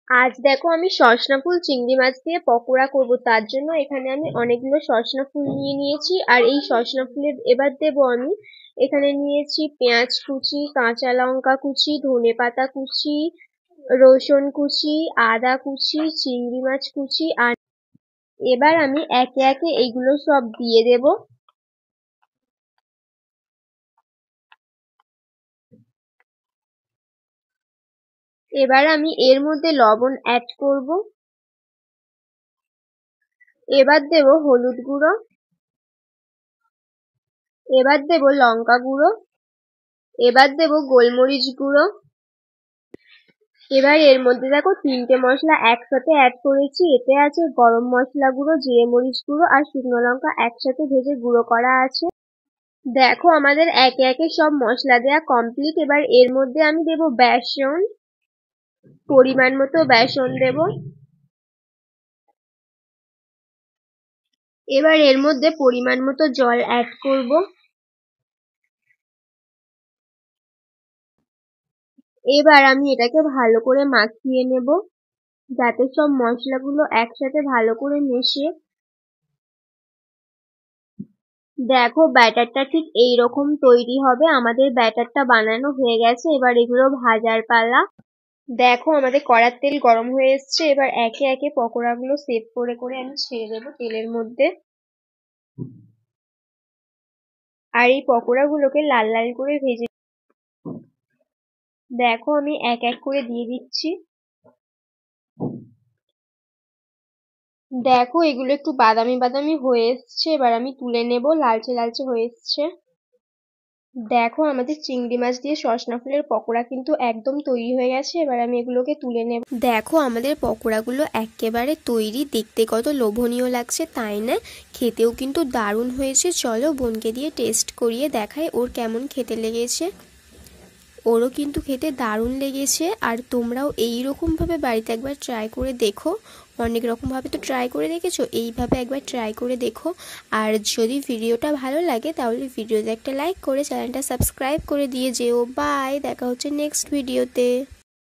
আজ দেখো আমি সরষনা ফুল চিংড়ি মাছ দিয়ে পকোড়া করব। তার জন্য এখানে আমি অনেকগুলো সরষনা ফুল নিয়ে নিয়েছি। আর এই সরষনা ফুলের এবার দেবো আমি এখানে নিয়েছি পেঁয়াজ কুচি, কাঁচা লঙ্কা কুচি, ধনেপাতা কুচি, রসুন কুচি, আদা কুচি, চিংড়ি মাছ কুচি। আর এবার আমি একে একে এইগুলো সব দিয়ে দেব। এবার আমি এর মধ্যে লবণ অ্যাড করব। এবার দেব হলুদ গুঁড়ো। এবার দেব লঙ্কা গুঁড়ো। এবার দেব গোলমরিচ গুঁড়ো। এবার এর মধ্যে দেখো তিনটে মশলা একসাথে অ্যাড করেছি। এতে আছে গরম মশলা গুঁড়ো, জিরে মরিচ গুঁড়ো আর শুকনো লঙ্কা একসাথে ভেজে গুঁড়ো করা আছে। দেখো আমাদের একে একে সব মশলা দেয়া কমপ্লিট। এবার এর মধ্যে আমি দেব বেসন, পরিমাণ মতো বেসন দেব। এবার এর মধ্যে পরিমাণ মতো জল অ্যাড করব। এবার আমি এটাকে ভালো করে মাখিয়ে নেব, যাতে সব মশলাগুলো একসাথে ভালো করে মেশে। দেখো ব্যাটারটা ঠিক এইরকম তৈরি হবে। আমাদের ব্যাটারটা বানানো হয়ে গেছে। এবার এগুলো ভাজার পালা। দেখো আমাদের কড়ার তেল গরম হয়ে এসছে। এবার একে একে পকোড়াগুলো সেভ করে করে আমি ছেড়ে দেবো তেলের মধ্যে। আর এই পকোড়াগুলোকে লাল লাল করে ভেজে দেখো আমি এক এক করে দিয়ে দিচ্ছি। দেখো এগুলো একটু বাদামি বাদামি হয়ে এসছে। এবার আমি তুলে নেব, লালচে লালচে হয়ে এসছে। দেখো আমাদের চিংড়ি মাছ দিয়ে সজনা ফুলের পকোড়া কিন্তু একদম তৈরি হয়ে গেছে। এবার আমি এগুলোকে তুলে নেব। দেখো আমাদের পকোড়াগুলো একেবারে তৈরি। দেখতে কত লোভনীয় লাগছে তাই না? খেতেও কিন্তু দারুণ হয়েছে। চলো বোনকে দিয়ে টেস্ট করিয়ে দেখাই ওর কেমন খেতে লেগেছে। ওরও কিন্তু খেতে দারুণ লেগেছে। আর তোমরাও এই রকমভাবে বাড়িতে একবার ট্রাই করে দেখো। অনেক রকমভাবে তো ট্রাই করে দেখেছো, এইভাবে একবার ট্রাই করে দেখো। আর যদি ভিডিওটা ভালো লাগে তাহলে ভিডিওতে একটা লাইক করে চ্যানেলটা সাবস্ক্রাইব করে দিয়ে যেও। বাই, দেখা হচ্ছে নেক্সট ভিডিওতে।